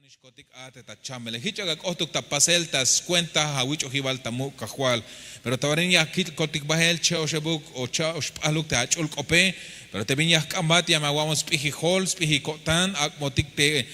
Nishkotik ate ta chamele hichaga kohtuk ta pasel tas cuenta hawicho hibal tamu kahual pero tabarin ya kit kotik bahel che oshebuk o cha oshpaluk ta achul kope pero te vinyah kambat ya mawamos pihi hol pihi kotan ak motik de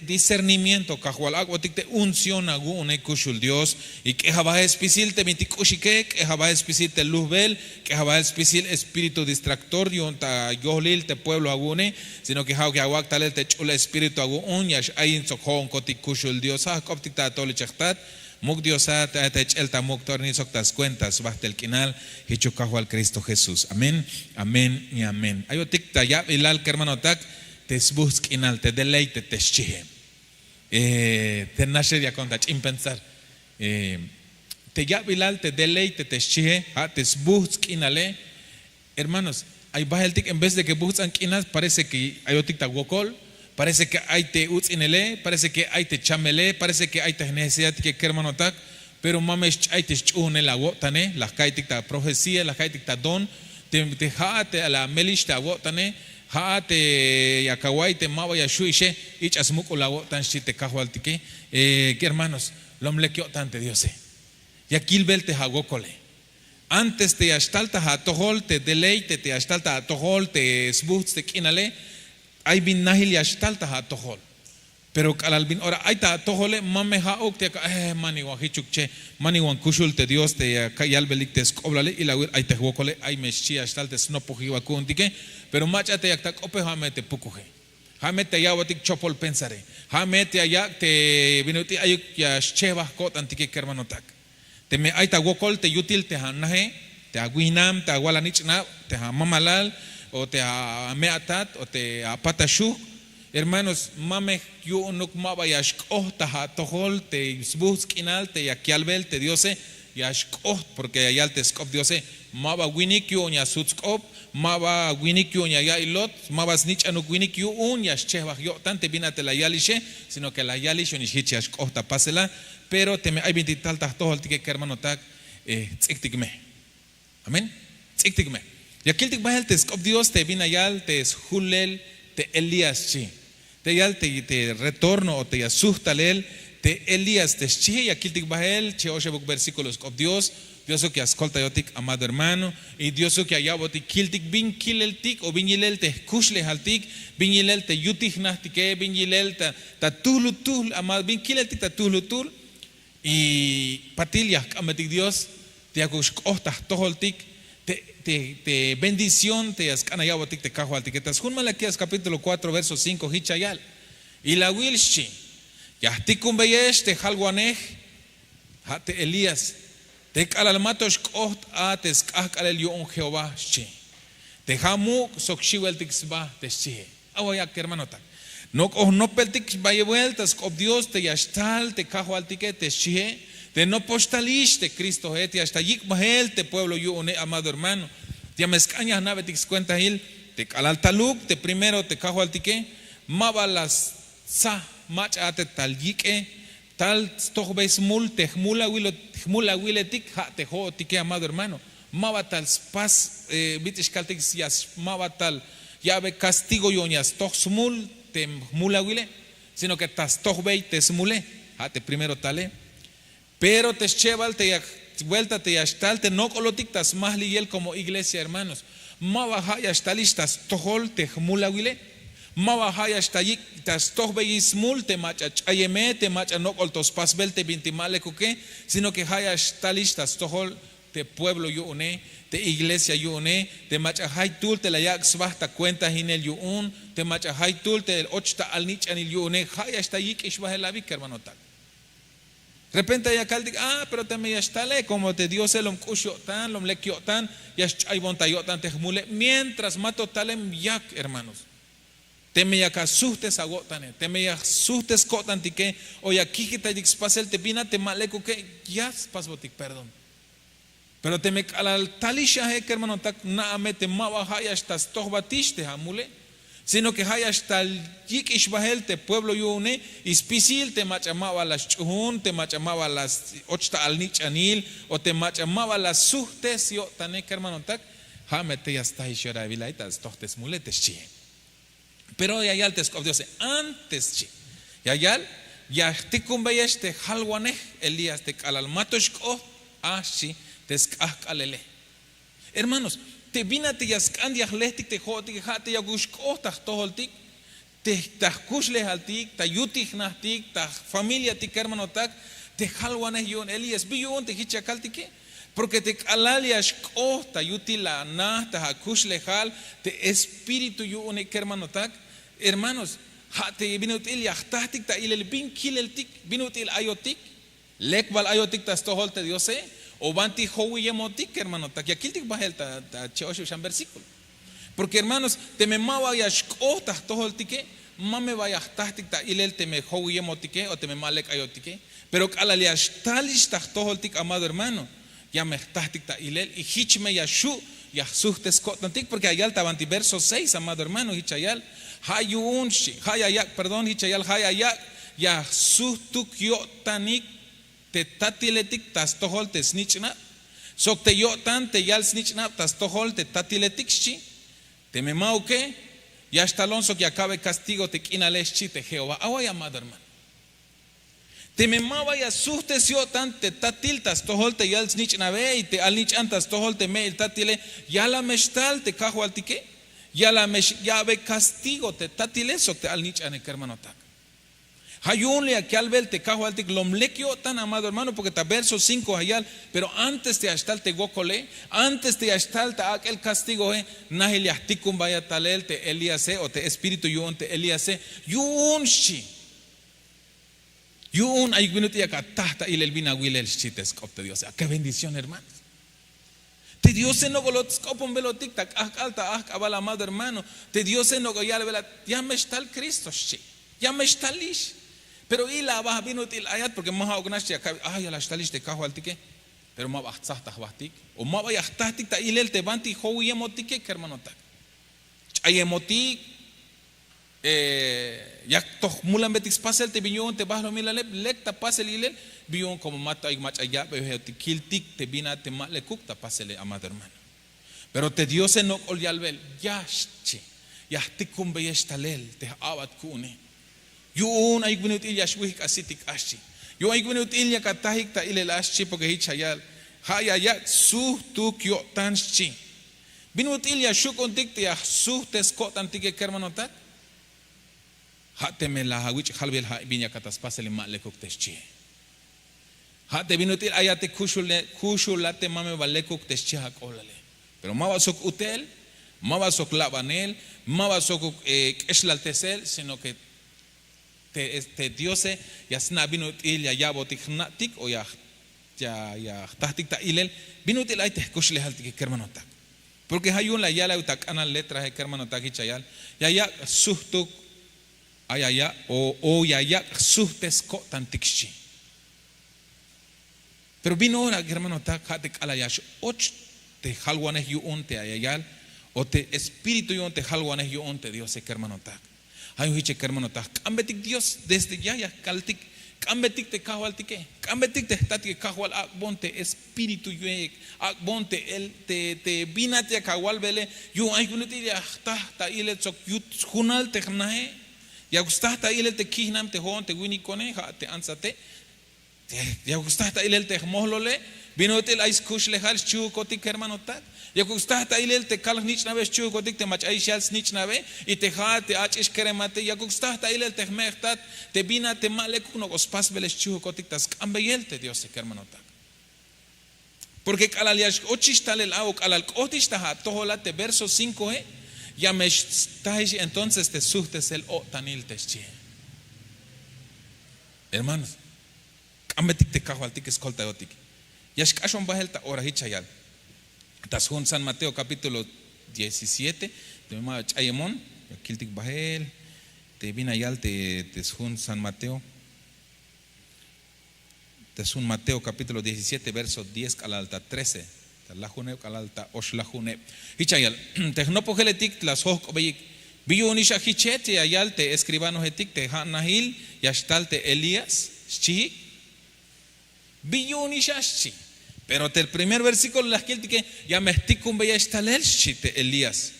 discernimiento kahual ak motik te unción agu une kushul Dios y que haba espisil te mitikushike que haba espisil te luzbel que haba espisil espíritu distractor yonta yohlil te pueblo agune sino que hau que awak talel te chula espíritu agu unyash ayin sokhon kotik kushul Dios ha koptik ta toli chaktat muk Dios te el tamuk torni soktas cuentas bajo el quinal hicho kahual Cristo Jesús amén amén y amén ayotik ta ya ilal hermano tak te busca inal te deleite te chihe te nashe ya conta sin pensar te ya bilal te deleite te chihe te busca inale hermanos hay bajeltik en vez de que buscan inal parece que hay otik ta wokol parece que hay te utzinele parece que hay te chamele parece que hay te necesidad que hermano tak pero mamesh hay te chune la wotane la kaitik ta profecía la kaitik ta don te jate a la melish ta wotane Haate yakawai te mawa ya shuishe ich asmuko la tan shite kahwaltike que hermanos lomlekio tante Dios ya kilbel te hagokole antes te astalta hatohol te deleite te astalta hatohol te sbuts te kinale ay bin nahil ya astalta hatohol pero kalal bin ora ay ta hatohole mamme haok te mani wa hichukche mani wan kushul te Dios te kayalbelik te skoblale y la ay te hagokole ay meshi astalta snopohiwa kuntike pero machate yakta kope hamete pukuhe hamete yawatik chopol pensare hamete ayak te vinuti ayuk ya cheva kot antike hermano tak te me aita wokol te yutil te hanahe te aguinam te agualanichna te hamamalal o te meatat o te apatashu hermanos mame yu unuk maba yashkoh ta tohol te sbuskinal te yakialbel te diose yashkoh porque ayal te skop diose maba winikyu nya sutskop maba winikyu nya ya ilot maba snich anuk winikyu un yashcheva yo tante binate la yalishe sino que la yalishe ni hichash kohta pasela pero te me hay vintital ta tohol tike hermano tak tsiktikme amén tsiktikme yakiltik bahel te skop dios te binayal te hulel te Elías chi te yal te retorno o te asuhtalel te Elías te chi yakiltik bahel che oshebuk versículos of Dios que ascolta yotik amado hermano y Dios que ayabotik kiltik bin kileltik o binilel te kushle haltik binilel te yutik nahtike binilel ta tulutul amado bin kileltik ta tulutul y patilya amatik Dios te akush kohta toholtik te bendición te ascana yabotik te kahualtik tas hun Malaquías capítulo 4 verso 5 hichayal y la wilshi yahtikum beyesh te halguanej hate Elías te kalalmatos koht ates kahkalel yon Jehová chi te hamu sokshiwel tixba te chi awaya hermano tak no peltik vaya vueltas con Dios te yastal te kahualtike te chi te no postalish te Cristo te hasta yik mahel te pueblo yone amado hermano te mescaña navetix cuenta hil te kalal taluk te primero te kahualtike mabalas sa mach ate tal yike tal stohbes mul te hmula wiletik ha te ho tike amado hermano mabatal spas bitishkaltik yas mabatal yabe castigo yonias tohsmul te hmula wile sino que tas tohbei te smule ha te primero tale pero te cheval te vuelta te yastal te no colotik tas mahli yel como iglesia hermanos mabaha yastalistas tohol te hmula wile mawahaya stayik tas tohbeis multe macha chayeme te macha no coltos pasbelte bintimale kuke sino que haya stalistas tohol te pueblo yune te iglesia yune te macha hay tul te la yak svahta cuenta hinel yun te macha hay tul te el ochta alnich anil yune haya stayik ishbahelavik hermano tak repente ya kaldik pero te me yastale como te dio selom kushotan lom lekyotan yash chaybontayotan te hmule mientras mato talem yak hermanos te me ya kasustes agotane te me ya sustes kotantike o ya kikita dixpasel te pina te maleku que ya pasbotik perdón pero te me al talisha he hermano tak na amete mawa haya estas tohbatiste hamule sino que haya hasta yik ishbahel te pueblo yune ispisil te machamawa las chuhun te machamawa las ochta alnich anil o te machamawa las sustes yo tane hermano tak hamete ya está ishora vilaitas tohtes muletes chi Pero ya te escob Dios antes chi. Ya te conveyes te halwane Elías te calal matoshko ashi te escalele. Hermanos, te vinate ya scandias lehtik te jotik hate ya gushko ta toholtik te kushle haltik ta yutik nahtik ta familia tik hermano tak te halwane yon Elías biyon te hichakaltike. Porque te calalias ta yutila na ta kushle hal te espíritu yo un hermano tak. Hermanos, te binutil yachtatik ta ilel bin kileltik binutil ayotik lekbal ayotik ta stoholte Diose o banti howi yemotik hermano tak ya kiltik bahel ta cheosho shan versículo. Porque hermanos, te me mava yashko ta stoholtike mame vayachtatik ta ilel te me howi yemotike o te me malek ayotike. Pero calalias talis ta stoholtik amado hermano, ya me tahtik ta ilel y hichme yashu ya suhtes kotantik porque ayal tabanti verso 6 amado hermano hichayal hayunshi hayayak perdón hichayal hayayak ya suhtuk yotanik te tatiletik tas tohol te snichna sok te yotan te yal snichna tas tohol te tatiletik shi te me mauke ya estalon sok ya cabe castigo te kinaleshi te Jehová away amado hermano te me mava ya suhtes yotan te tatiltas tohol te yal snichna ve y te al nichantas tohol te me el tatile ya la meshtal te kahualtike ya ve castigo te tatile sok te al nichane hermano tak hayunle aquí al ver te kahualtik lomlekio tan amado hermano porque ta verso 5 hayal pero antes te hasta te gokole antes te hasta ta aquel castigo nahil yahtikum vaya talel te Elías o te espíritu yun te Elías yunshi yun ay guinuti akatahta ilel binawilel chites kopte Dios qué bendición hermanos. Te Dios no golot skopon velotik tak alta abal amado hermano. Te Dios no goyal velat ya me está el Cristo shi. Ya me está lish. Pero ila va binutil ayat porque maha ognash ya ay la está lish te kaho altike. Pero ma bahtsah tahwatik o ma va yahtatik ta ilel te banti howi emotik hermano tak. Chayemotik ya toh mulan betik pasel te biyon te bahlo milale lekta pasel ilel biyon como mata y machaya te kiltik te bina te le kukta pasele amado hermano. Pero te Dios no olyalbel yashchi yahtikum beyestalel te abat kune yun ay gunut il yashwik asitik ashi yo ay gunut il yakatahik ta ilel ashi porque hichayal hayayak su tu kyo tanchi binut il yashukontik te su te skotan tike hermano tak hateme la hawich halbel ha binya katas pasele le kukteshi hate binutil ayate kushulate mame valekuk teschihak olale. Pero mavasok utel, mavasok labanel, mavasok eslaltesel, sino que te diose yasna binutil ya yabotiknatik o ya tahtik ta ilel binutil ay te kushlehaltik kermanotak. Porque hay un la yala utak anal letras de kermanotak hichayal ya suhtuk ayaya o ya suhtes ko tantikshi. Pero vino ahora, hermano, te calayash, och te halwanes yu unte ayayal, o te espíritu yu unte halwanes yu unte Dios es hermano tak. Hay un hiche hermano tak. Cambetik Dios desde ya caltic, cambetik te kahualtike, cambetik te statik kahual akbonte espíritu yu akbonte el te binate a kahual vele yu hay gunuti ya ta ile sok yu junal te nae ya gustata ile te kihnam te hon te wini kone te ansate. Ya gustata ilel te mohlole binutil ais kush lehal chu kotik hermano tak ya gustata ilel te kal nich nave chu kotik te mach aishal snich nave y te ha te ach iskeremate ya gustata ilel te mehtat te bina te malek uno ospas veles chu kotik tas ambeyel te Dios hermano tak porque kalaliash ochishtal el au kalal otishtaha toholate verso 5 ya me estáis entonces te suhtes el otanil te chi hermanos ambetik te kahualtik escolta otik yashkashon bahelta ora hichayal tas hun San Mateo capítulo 17 te mama chayemon kiltik bahel te binayal te hun San Mateo te sun Mateo capítulo 17 verso 10 calalta 13 talajune calalta oshlajune hichayal te no pogeletik las hok obeyik biyunisha hichete ayal te escribano hetik te hanahil yashtalte Elías chi Biyunishashi. Pero el primer versículo las que ya me estico un bella estalel chite Elías.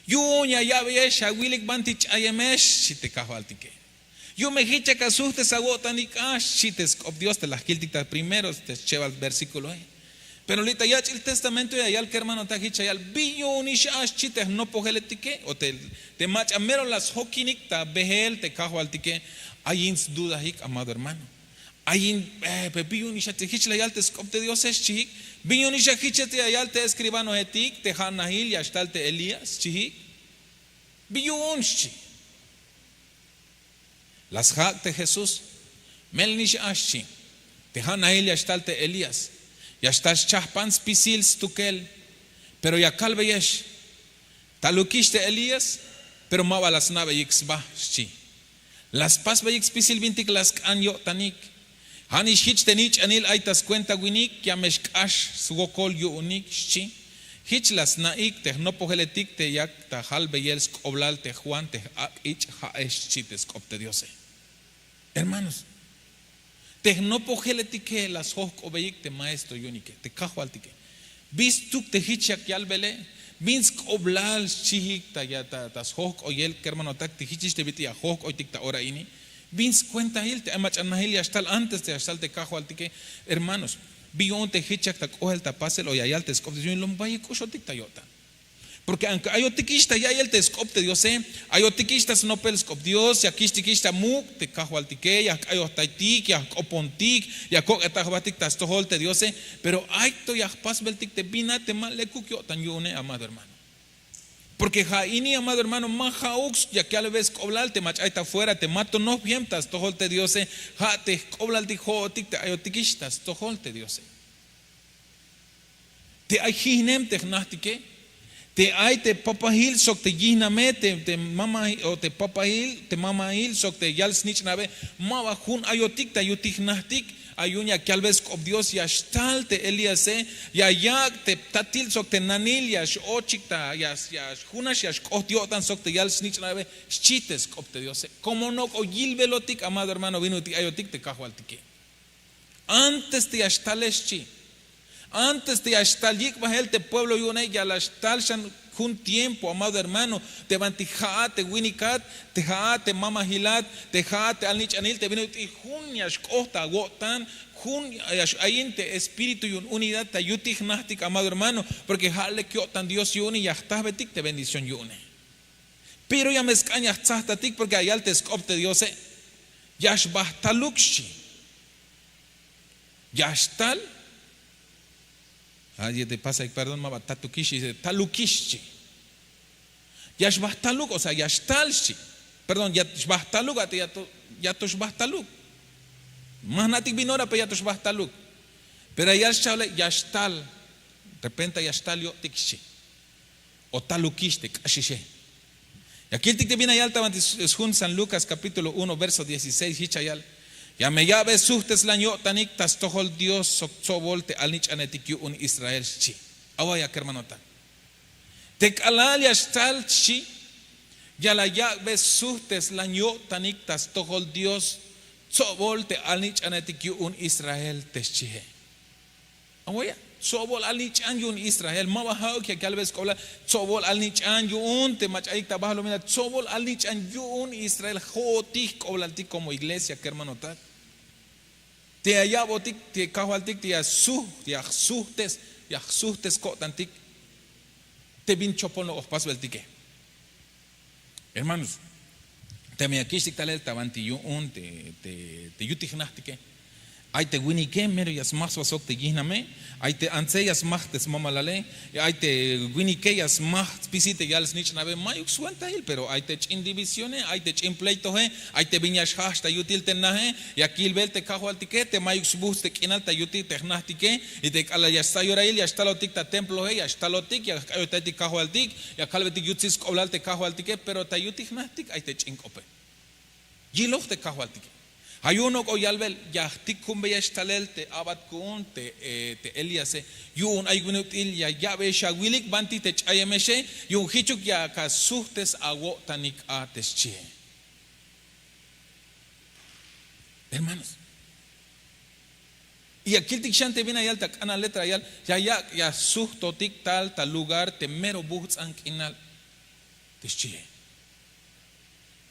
Yuña ya veis a Willik Bantich Ayamesh, si te cajualtique. Yo me hicha que asustes a Wotanik, si te of Dios te las quiltitas primero, te lleva el versículo ahí. Pero ahorita ya el testamento ya el que hermano te hicha ya el billonish chites no pogeletike, o te machamero las hokinik ta behel te cajualtique. Hay dudas, amado hermano. Hay billonish te hicha ya el tescop de Dios es chik. Billonish hicha te ya el te escribano etik, te hanahil ya está el te Elías, chik. Billonish. Las hak de Jesús, melnish ashi, te hanahil ya está el te Elías. Ya estás chahpans pisils tukel, pero ya calveyesh. Talukish de Elías, pero mava las nave yixba chi. Las pas yix pisil vintik las anyo tanik. Hanish hich tenich anil aitas cuenta winik, ya meshkash sugokol yu unik chi. Hich las naik te no pogeletik te yak ta halbeyels oblal te Juan te ich haesh chites copte Diose. Hermanos, te no pogeletique las hok obeyik te maestro yunike, te cajualtique. Bis tuk te hichak yalbele, binsk oblal chihik ta ya tas hok oyel que hermano tak te hichis te bitia hok oitik ta ora ini. Bins cuenta hil te amach anahil ya hasta antes de hasta te cajualtique. Hermanos, bion te hichak ta ohel ta pasel o yayal te skop de lombayi kushotik ta yota. Porque aunque hay otiquista ya el tescop de Dios, hay otiquistas no pelescop Dios, ya quistiquista muk, te cajualtique, ya hay otaitik, ya opontik, ya coquetabatic tastohol de Dios, pero hay to ya pasbeltic te bina te mal le cuquio tan yune, amado hermano. Porque jaini, amado hermano, majaux, ya que a la vez coblal te machaita fuera, te mato no bien tastohol de Dios, ja te coblal de jotic, te hay otiquistas, tohol de Dios. Te hay hinem te gnastique. Te hay te papahil sok te giname te mama o te papahil te mamahil sok te yal snitch nave mava hun ayotik ta yutik nahtik ayunya que al vez ob Dios ya stal te Elías ya te tatil sok te nanil ya ochik ta ya hunash ya otiotan sok te yal snitch nave chites ob te Dios como no o gilvelotik amado hermano vino ti ayotik te cajualtique antes te astaleschi. Antes de Ashtalik Bahel te pueblo yune ya la Ashtalshan un tiempo, amado hermano, te vantijat, te winikat, te jaat, te mamahilat, te jaat, te alnich anil, te vino y juniash kohta gotan, te espíritu y unidad, te yutik nahtik, amado hermano, porque jale kiotan Dios yune y betik te bendición yune. Pero ya me escañas tzahtatik porque allá te escopte Dios, yash bahtalukshi, yashtal. Ay, te pasa, perdón, mama, tatukishi, talukishi. Yashbahtaluk, o sea, yashtalshi. Perdón, yashbahtaluk, yatoshbahtaluk. Más natik binora, pero yatoshbahtaluk. Pero yashtal, de repente yashtal yo tikshi. O talukish, kashishe. Y aquí el tic te viene allá, es San Lucas capítulo 1, verso 16, hichayal. Ya me llave sustes la ño tanik tas tohol Dios sovolte al nich anetik un Israel chi. Awaya que hermano tan. Te kalal ya stal chi. Ya la llave sustes la ño tanik tas tohol Dios sovolte al nich anetik un Israel teschihe. Awaya. Sobol al nich an un Israel. Ma baja que al vez cola sobol al nich an un te machaik tabalo mira sobol al nich an un Israel jotik oblaltik como iglesia que hermano tal. Te allá botik te cajualtik te sustes cotantik te bin chopon los pasos del tique. Hermanos, te me aquí si tal el tabanti un te yutignastiке. Ay te winike mero yas mas wasok te giname ay te anse yas mach des mamalale ay te winike yas mach pisite yal snitch nave mayuk suenta hil pero ay te in divisione ay te in pleito he ay te viñas hasta yutil tenahe y aquí el bel te cajo al tique te mayuk subus te kinal te yutil tegnastike y te ala ya está yorail ya está lo tic ta templo he ya está lo tic ya te cajo al tic ya calveti yutis oblal te cajo al tique pero te yutik nastik ay te chinkope yiloch te cajo al tique. Hay uno que yalbel ya tikumbe ya estalel te abat kun te Elías yun ay gunutil ya be shawilik banti te chayemeshe yun hichuk ya ka suhtes awo tanik a teschie. Hermanos, y aquí el tikshante viene allá ta ana letra ya suhto tik tal lugar te mero buhts ankinal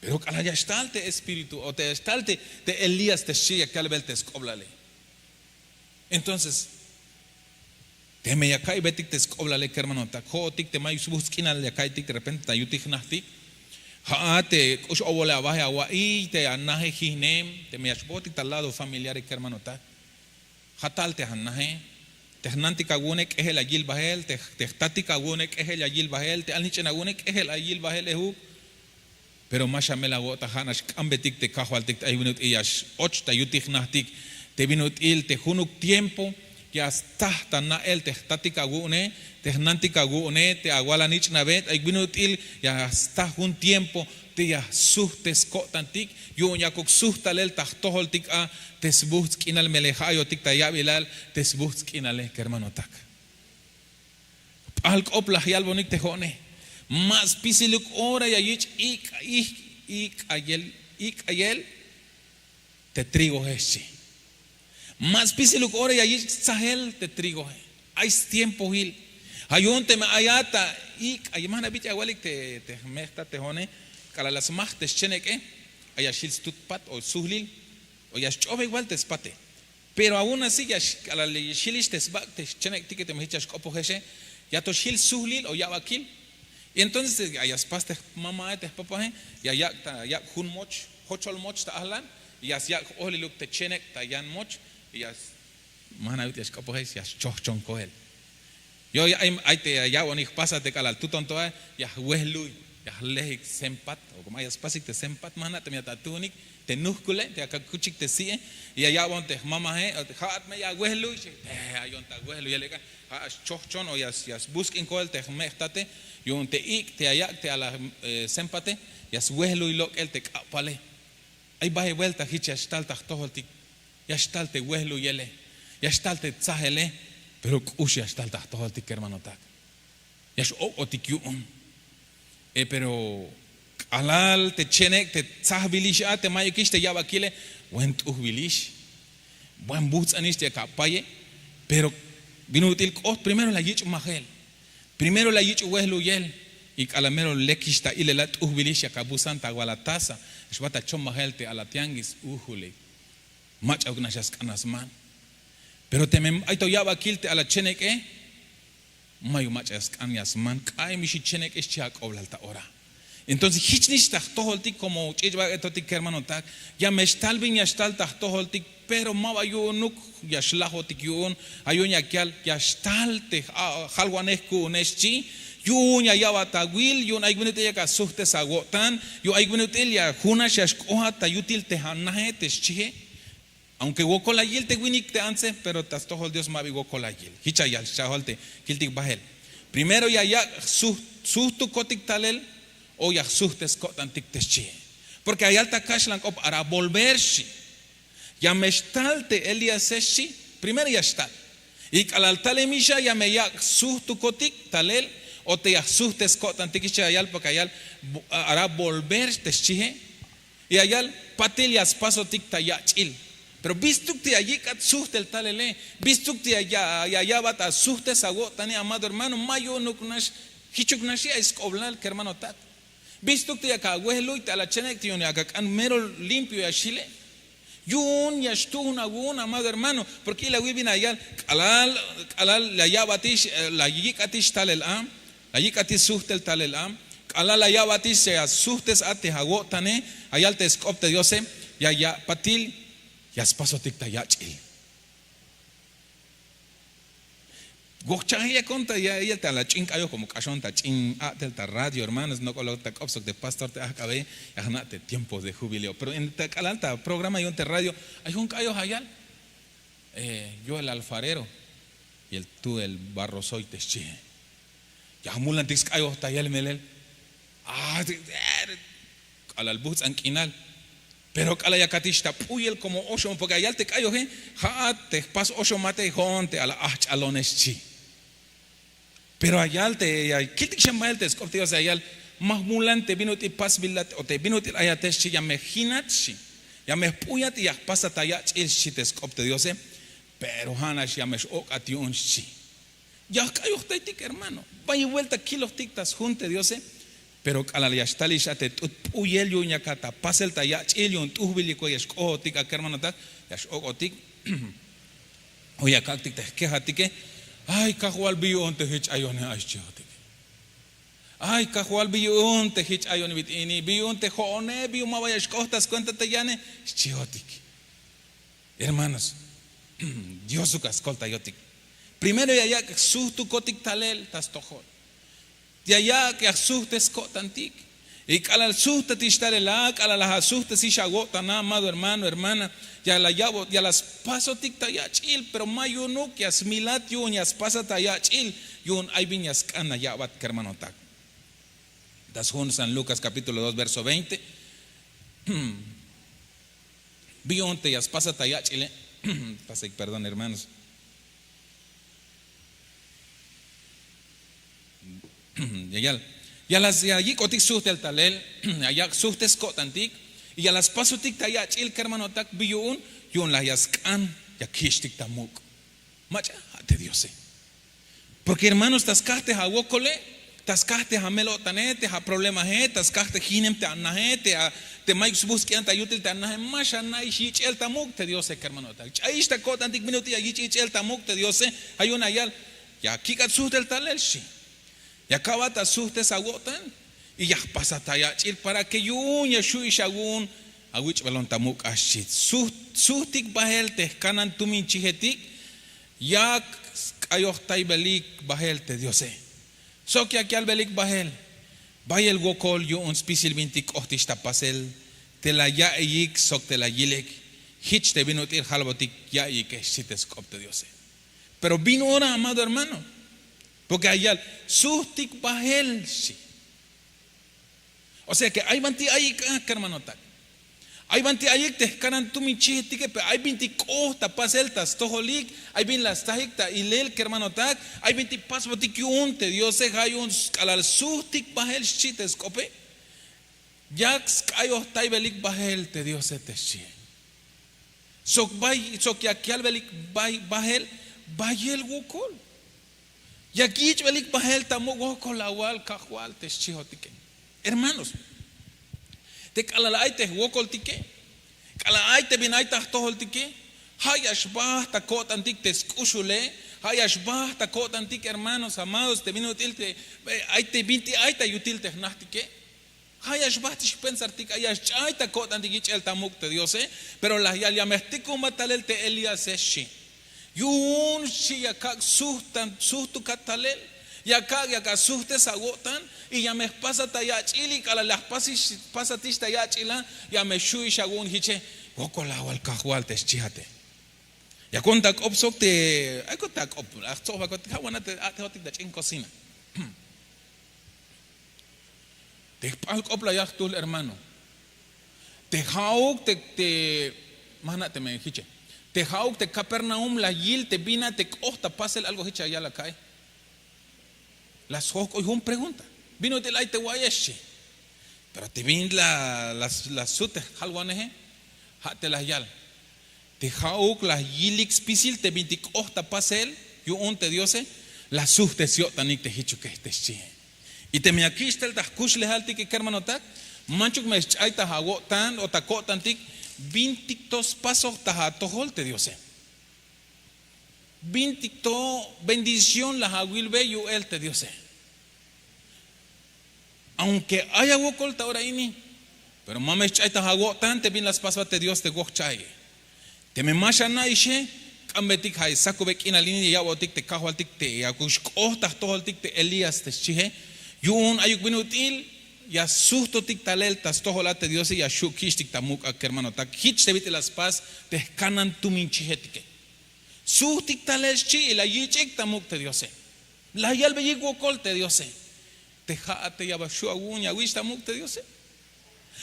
Pero cala ya está el espíritu, o te está el Elías te chilla que al ver te escoblale. Entonces, te me acá y betik te escoblale que hermano, ta jotik te mayu busquina le acá y de repente ta yutik nahtik. Ha te ush obole abaje agua y te anaje hinem, te me ashbotik tal lado familiar que hermano ta. Hatal te anaje. Tehnanti kagunek es el agil bahel, tehtati kagunek es el agil bahel, te alnichen agunek es el agil bahel ehu. Pero más amela gota hanash ambetik te kahualtik te vinut iyash och te yutik nahtik te vinut il te hunuk tiempo ya está tan na el tehtati kagune tehnanti kagune te aguala nich navet ay vinut il ya está un tiempo te ya suhtes kotantik yo ya kok suhtalel tahtoholtik a tesbuhts kinal melehayo tik ta ya bilal tesbuhts kinale hermano tak al opla yal bonik te jone más pisiluk ora ya yich ik ayel te trigo heshi más pisiluk ora ya yich sahel te trigo hay tiempo hil ayunte me ayata ik ayamana bich awalik te mehta te jone kala las mahtes cheneke ayashil stutpat o suhlil o ya chove igual te spate pero aún así ya kala le shilish te sbak te chenek tike te mehichas kopo heshe ya to shil suhlil o ya wakil. Y entonces allá paste mamá te papá y allá ya hun moch hochol moch ta ahlan y ya oli look te chenek ta yan moch y ya mana ut ya kapo es ya chochon koel yo ya ay te ya onik pasa te kalal tuton toa ya wehlu ya lehik sempat o como ayas pasik te sempat mana te miata tunik te nuskule te akakuchik te sie y allá on te mamá hat me ya wehlu ayon ta wehlu ya le chochon o ya busquen koel te mehtate yo te ik te ayak te ala sempate ya suelo y lo el te kapale ay baje vuelta hicha estal ta toholtik ya estal te wehlu yele ya estal te tsahele pero kush ya estal ta toholtik hermano tak ya o tikyun pero alal te chenek te tsahbilish te mayikish te yabakile went uhbilish buen boots anish te kapaye pero vino util kos primero la yich mahel. Primero la yich wehlu yel y calamero lekista y le lat uhbilisha kabusanta gualatasa shwata chomahelte alatiangis uhule mach agnashas kanasman pero temem aito yaba kilte ala cheneke mayu mach as kanyasman kai mishi chenek es chak oblalta ora entonces hichnish tahtoholtik como chijba etotik hermano tak ya mestalbin ya stal tahtoholtik pero mawayunuk ya shlahotik yun ayun ya kyal ya stalte halwanesku neschi yun ya yawatawil yun aygunete ya kasuhte sagotan yo aygunete ya hunash yashkoha tayutil te hanahe teschihe aunque wokola yil te winik te anse pero tastohol Dios mavi wokola yil hicha ya shaholte kiltik bahel primero ya suhtu kotik talel o ya suhtes kotan tik teschihe porque hay alta kashlan op para volverse ya me estalte Elías eshi primero ya está y al talemisha ya me ya suhtu kotik talel o te ya suhtes kotan tikisha ayal porque ayal hará volver teschihe y ayal patelias paso tik tayachil pero bistuk te allí kat suhtel talele bistuk te ya bata suhtes ago tani amado hermano mayo nuknash hichuknashi es oblal que hermano tat bistuk te ya kagwehlu te ala chenek te ya kan mero limpio ya chile yun ya estuvo agun amado hermano porque la wibina ayal alal la yabatish la yikatish talel am la yikatish suhtel talel am alal la yabatish se suhtes ate hagotane ayal te skopte diose ya patil ya spaso tikta yachil gochaya conta ya ella te la chinkayo como cachón ta chin atel ta radio hermanos no colo ta kopsok de pastor te acabe te tiempos de jubileo pero en alta programa y un radio hay un cayo hayal yo el alfarero y el tú el barro soy tesche ya mulan tis cayo ta yel melel al albuz anquinal pero cala ya catista puyel como ocho porque allá te cayo te pas ocho mate jonte a la alones chi pero allá te kitik shamael te skopte o sea allá mahmulante vino te pas bilat o te vino te allá te chi ya me hinatchi ya me puyat ya pasa taya el chi te skopte Dios pero hanash ya me okation chi ya cayo te tik hermano vaya vuelta kilos tiktas junte Dios pero a la yastalish ate uyel yo ñakata pasel ta ya chilyon tuhbili ko yash otik a hermano tak yash otik oya kaktik te quejatike ay kahual biyon te hich ayone ashchotik ay kahual biyon te hich ayone bitini biyon te jone biyon mawayash kohtas cuenta te yane chiotik. Hermanos, Dios su cascolta yotik. Primero ya que sustu kotik talel tas tojol. Ya que asustes kotantik. Y al suste tishtarelak, a la asustes si shagotana, amado hermano, hermana, ya la yabo, ya las paso tik tayachil, pero mayunuk, ya smilat yun, ya pasa tayachil, yun ay viñas kana yabat hermano tak. Das Juan San Lucas capítulo 2 verso 20. Bionte ya pasa tayachile. Perdón hermanos. Ya las allí kotik suhte el talel, allá suhtes kotantik, y ya las paso tik tayach il hermano tak biyun, yun la yaskan, ya kishtik tamuk. Macha, te Dios. Porque hermanos, tascaste a wokole, tascaste a melotane, te a problemas, tascaste hinem te anahe, te maiks busquian te yutil te anahe, masha nai shich el tamuk, te Dios, hermano tak. Ahí está kotantik minuti, allí shich el tamuk, te Dios, hay una yal, ya kikat suhte el talel, shi. Y acaba te asustes agotan y ya pasa tayachil para que yun ya shui shagun awich balon tamuk ashit sustik bahel te kanan tumin chihetik ya ayoh tay belik bahel te Diose so que aquí al belik bahel bahel gokol yun spisil bintik ohtish tapasel te la ya yik sok te la yilek hich te binutir halbotik ya yik shites kop te Diose. Pero vino ahora, amado hermano, porque allá sustik bahel sí. O sea que hay banti ahí hermano tak. Hay banti ahí te canan tu mi chitique, pero hay 20 costa paseltas tojolik, hay bin las tajikta y lel hermano tak, hay 20 pasbotik un te Dios se hay un al sustik bahel chites cope. Yax ayo taibelik bahel te Dios se te chi. Sok que aquí al belik bahel bahel gukol. Y aquí velik bahel tamuk con la wal kahual te chihotique. Hermanos, te kalalai te wokol tike, kalalai te binai ta tohol tike, hayash bah ta kot antik te skushule, hayash bah ta kot antik hermanos amados te vino util te ay te binti ay ta util te nahtike, hayash bah te pensar tik hayash ay ta kot antik el tamuk te Dios pero la ya mestico matalel te Elías shi. Yun si yakak suhtu katalel yakak suhtes agotan y ya me pasa tayachili kala las pasa tish tayachila ya me shui shagun hiche gokola wal kahwal te chihate ya kontak opsok te ay kontak op achso ba kontak wana te hotik da chin cocina te palk opla yachtul hermano te hauk te mana te me hiche te hauk te Capernaum la yil te vina te kohta pasel algo hecha allá la cae las hok hoy un pregunta vino te lai te guayeshi pero te vin las sute halwaneje te las yal te hauk la yilik spisil te vin te kohta pasel yo un te diose la sute sio tanik te hichu que este chi y te me aquí está el taskush le halti que hermano tak manchuk me chaita hago tan o takotan tik 22 pasos tajatohol te Dios. 22 bendición las aguil bello el te Dios. Aunque haya wokol ta ahora ini, pero mames chaita hago tan te bin las pasos te Dios te gochai. Te me mashana ishe kambetik hay sakubek ina lini ya wotik te kahwaltik te ya kush kohta tohol tik te Elías te chihe. Yun ayuk binutil ya susto tik talel tas toholate Dios ya shukish tik tamuk hermano tak hich te vite las paz te kanan tu minchihetike sustik talel chi la yichik tamuk te Dios la yal be gokol te Dios te jaate ya bashu agun ya wish tamuk te Dios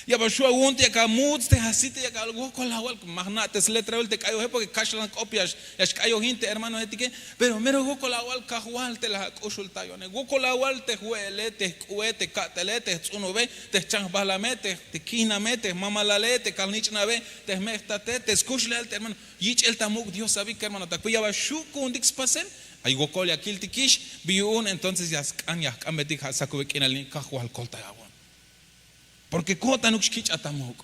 ya bashu agun te kamut te hasite ya algo con la wal magnates letra el te cayo porque kashlan copias ya cayo gente hermano etike pero mero gokol la wal kahwal te la consulta yo ne gokol la wal te huele te cuete catele te uno ve te chang balamete te kiname te mamalale te kalnichna ve te mestate te escuchle el hermano yich el tamuk Dios sabe que hermano tak ya bashu con dix pasen ay gokol ya kiltikish biun entonces ya kan ya kambetik hasakubek inal kahwal kolta ya Porque kotan ukshkich atamok.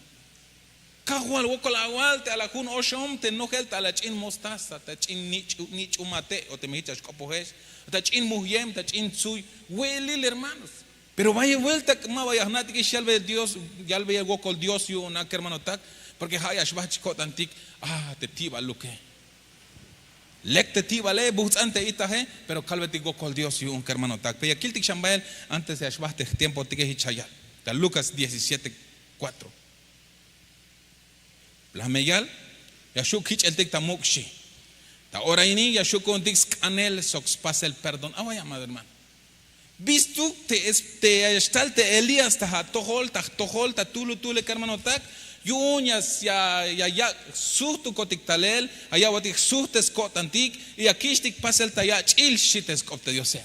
Kahual wokolahual te alajun oshom te nogel talachin mostaza, tachin nich umate, o te mehichas copojes, tachin muhyem, tachin tsuy, huelil hermanos. Pero vaya vuelta, ma vaya nati que shalve Dios, ya ve wokol Dios yo una hermano tak, porque hayash bach kotantik, te tiba luke. Lek te tiba le, butzante itaje, pero calveti wokol Dios yo un hermano tak. Pero aquí tik shambael antes de ashbate tiempo tike hichayal. Lucas 17:4. La meyal, yashuk hich el tic tamukshi. Ta ora ini yashuk con dix canel sox pasa el perdón. Vaya madre hermano. Vistu te estal te Elías ta tohol ta tule hermano tak. Yuñas ya suhtu kotik talel, allá watik suhtes kotantik y aquí stik pasa el taya chil shites kopte Dios.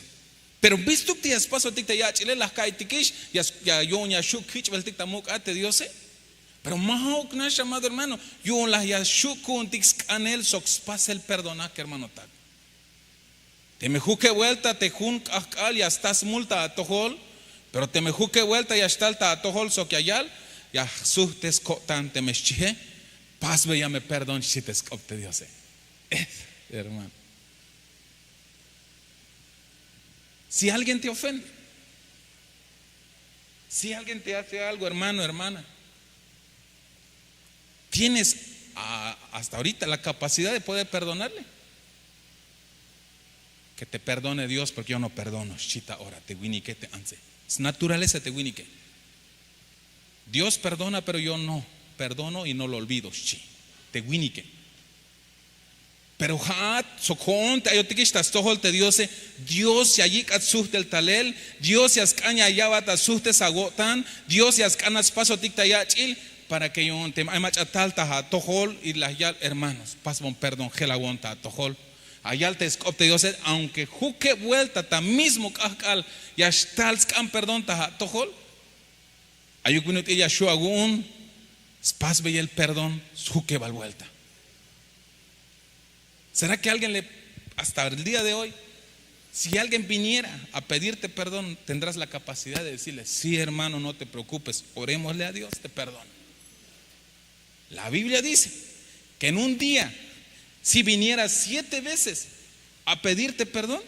Pero visto que es paso tic ya chile las caitikish ya yo ya shuk hich vel tic tamuk ate Dios. Pero más que nada amado hermano, yo las ya shuk con tic canel sox pasa el perdonar que hermano tak. Te me juque vuelta te jun akal ya estás multa a tohol, pero te me juque vuelta ya estalta a tohol so que ayal ya suhtes kotan te me chije pas ve ya me perdon si te skopte Dios. Hermano. Si alguien te ofende, si alguien te hace algo, hermano, hermana, tienes hasta ahorita la capacidad de poder perdonarle. Que te perdone Dios porque yo no perdono. Chita ora, te winique te anse. Es naturaleza te winique. Dios perdona, pero yo no perdono y no lo olvido. Chi, te winique. Pero hat sokon te ayotikistas tohol te Dios ya yik atsuh del talel, Dios ya skaña yabat atsuh te sagotan, Dios ya skanas paso tikta yachil para que yo te mach atalta ha tohol y las yal hermanos, pasbon perdón gelawonta tohol. Ayal te escopte Dios, aunque juque vuelta ta mismo kakal ya stal skan perdón ta tohol. Ayukunut ella shuagun spas ve el perdón juque val vuelta. ¿Será que alguien hasta el día de hoy, si alguien viniera a pedirte perdón, tendrás la capacidad de decirle, sí hermano, no te preocupes, orémosle a Dios, te perdono? La Biblia dice que en un día, si viniera 7 veces a pedirte perdón,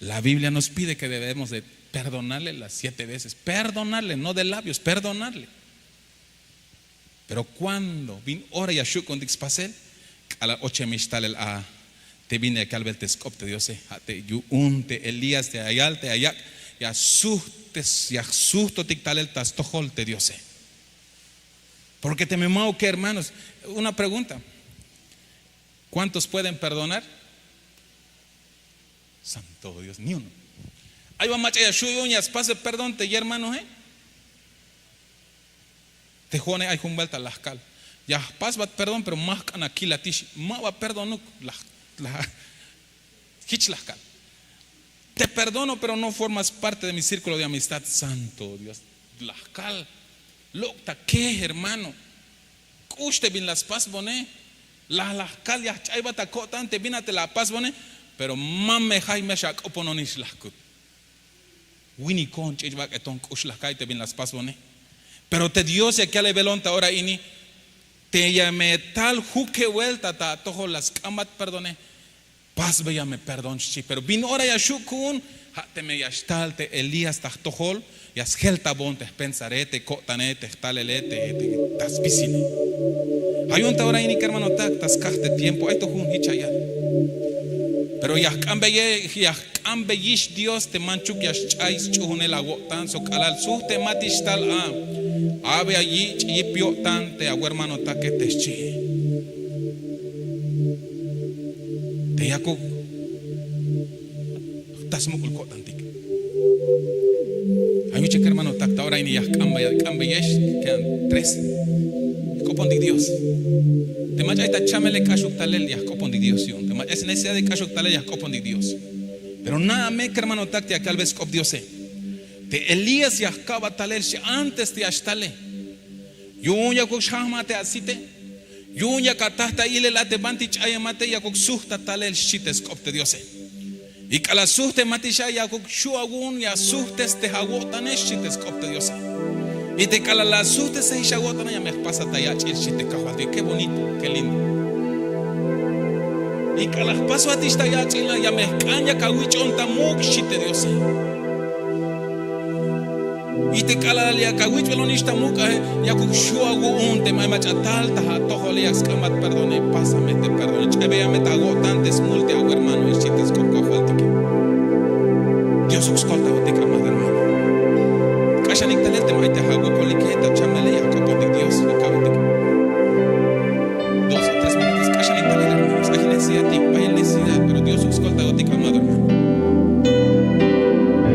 la Biblia nos pide que debemos de perdonarle las 7 veces, perdonarle, no de labios, perdonarle. Pero cuando vin ora ya shuk con dixpasel, a la 8 mistal a te vine a calvel te scopte Dios, te yu unte Elías te ayal te ayak, ya susto tictal el tastohol te Dios. Porque te me mau que hermanos, una pregunta. ¿Cuántos pueden perdonar? Santo Dios, ni uno. Ahí va macha ya shuy uñas, pase perdón te hermano, te jone hay un vuelta las cal. Ya pas bat perdón, pero más can aquí la tish, más va perdón la hich las cal. Te perdono, pero no formas parte de mi círculo de amistad. Santo Dios, las cal. Locta, ¿qué hermano? Usted bin las pas boné. Las cal ya chay batacotan, te vínate la pas boné, pero mamme jaime shak opononis las cut. Winnie con chijbak eton kush las kai te bin las pas boné. Pero te Dios ya que le velonta ahora ini te llame tal juque vuelta ta tojo las camat perdone pas veya me perdón chi pero vin ahora ya shukun te me yastal te Elías ta tojol ya skelta bon te pensarete cotanete talelete te taspisine hay un ahora ini hermano ta tascaste tiempo hay to jun hichaya pero ya cambe yish Dios te manchuk ya chais chuhunel agotan so kalal su te matish tal ave allí chipio tante a hermano ta que te chi te yaku tasmukul ko tantik hay mucho hermano ta ahora ini ya cambe yesh quedan 3 copon de Dios te macha esta chamele kashuk talel ya copon de Dios te macha es necesidad de kashuk talel ya copon de Dios pero nada me hermano ta te acá vez cop Dios te Elías ya acaba talel antes de astale yunya ko shahmate asite yunya katahta ile la te bantich ayamate ya ko suhta talel shites cop de Dios Y que la suste matisha ya shuagun ya sustes te jagotan eschites copte Dios. Y te cala la suste se jagotan ya me pasa taya chiste cajuati. Qué bonito, qué lindo. Y que las paso a ti ya me caña caguichon tamuk chiste Dios. Y te cala ya caguichon ishtamuka ya shuagu un te machatal ta tojole ya escamat perdone pásame te perdone cheve me tagotantes multe agua hermano y chites con cajuati. Dios escolta te camada hermano. Kashanik talete maite hago coliketa chamele ya copo de Dios y cabete. 2 o 3 minutos kashanik talete hermanos. Hay necesidad, hay necesidad, pero Dios escolta te camada hermano.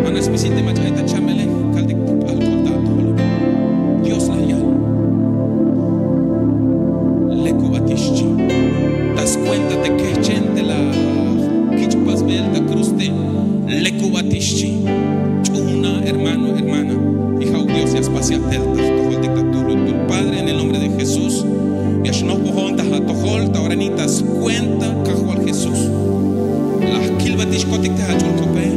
Ana especie machaita chamele calde al colta Dios la ya. Le cubatishi. Das cuenta de que gente la kichpas belta cruste. Le cubatishi. Una hermano, hermana, hija de Dios y espacial delta, tojol dictatura tu Padre en el nombre de Jesús. Y ashno pohonta tojol tauranitas cuenta cajual Jesús. Las kilbatish kotik te hachul kope,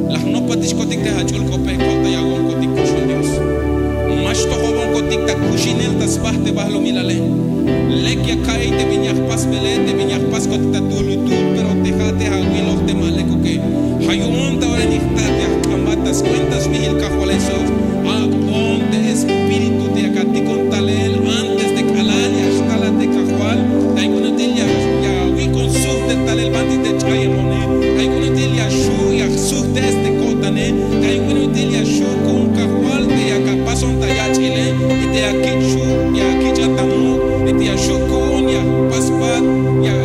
las no patish kotik te hachul kope, kota yagon kotik kushul Dios. Mash tohobon kotik ta kushinel tas bahte bahlo milale. Lekia kai te viñas pas bele, te viñas pas kotik ta tulu tu, pero dejate aguilos te maleco que hayun tauranitas te cuentas vigil cajualesos a ponte espíritu de acati con talel antes de calar y hasta la de cajual hay una tilia ya vi con sus de talel bandi de chayamone hay una tilia shu ya sus de este cotane hay una tilia shu con cajual de acá pason taya chile y de aquí shu ya aquí chatamu y de shu con ya paspat ya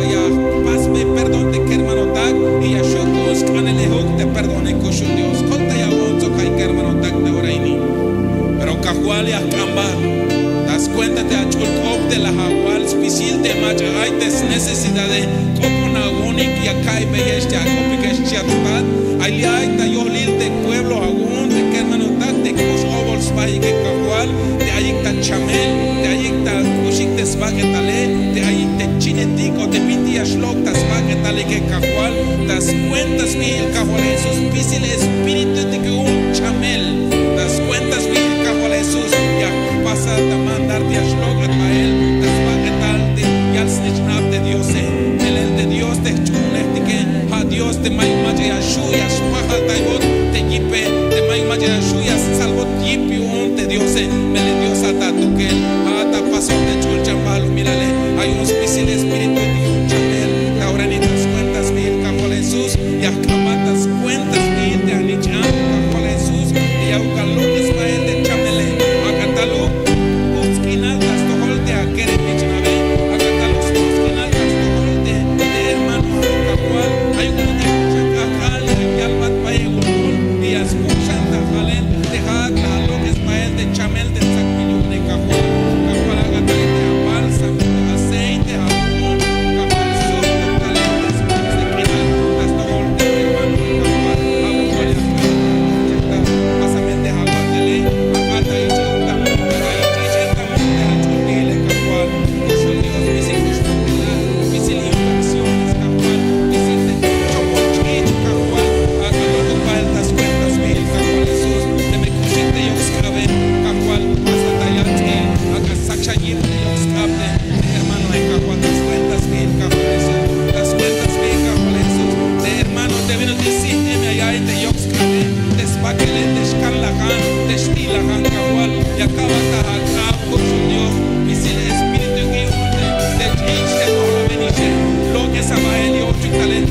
pasme perdón de que hermano tag y ya shu con scanele hook te perdone kushu Dios hermano tag de oraini pero cajual y acamba das cuenta te achul cop de la jagual especial de macha hay des necesidad de copona agonic y acá y belleste a copiques chiatat hay ta yohlil de pueblo agon de que hermano tag de cus ovals vai que cajual de ahí ta chamel de ahí ta cushik de spagetale de ahí te chinetico de pintia shlok ta spagetale que cajual das cuentas mil cajual esos especial espíritu de que chamel, das cuentas bien cajual Jesús, ya pasa a mandarte a shlog a él, das paquetal de yalsnichnab de Dios, el de Dios te chunes que a Dios te may maya shuyas, pajal taibot te yipe, te may maya shuyas, salvot yipi un te Dios, me le Dios ata tu que ata paso de chul chambalo, mírale, hay un especial espíritu de un chamel, ahora ni das cuentas bien cajual Jesús, ya camatas cuentas bien de anichan. Y a Ucalones para él de Chamele, a Catalú, Usquinaltas, Tojolte, a Kere Pichnabe, a Catalú, Usquinaltas, Tojolte, de hermano Cacual, hay un Chacal, y Albat Paegul, y a Spuchan, Tajalen, de Jata, Loques para él de Chamel, de Saquillo, de Cacual, Cacual, a Catalete, a Bálsamo, aceite, a Humón, Cacual, Soto, Talentes, de Quinaltas, Tojolte, hermano Cacual, a Bucolia,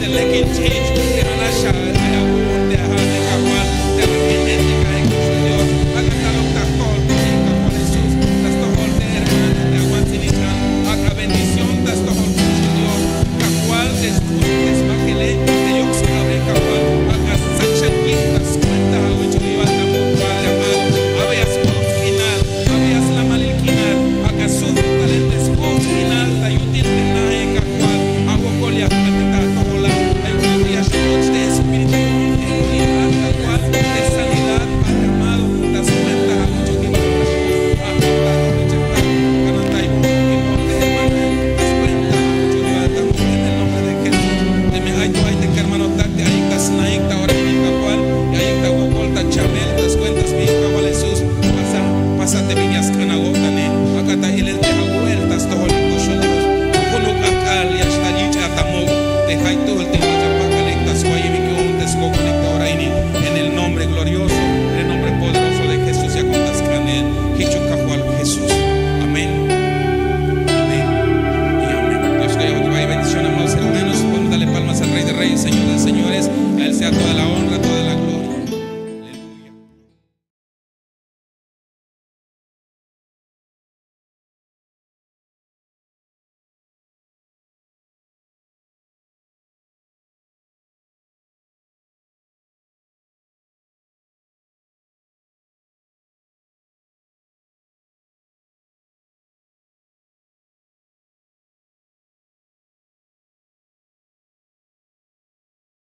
Lekin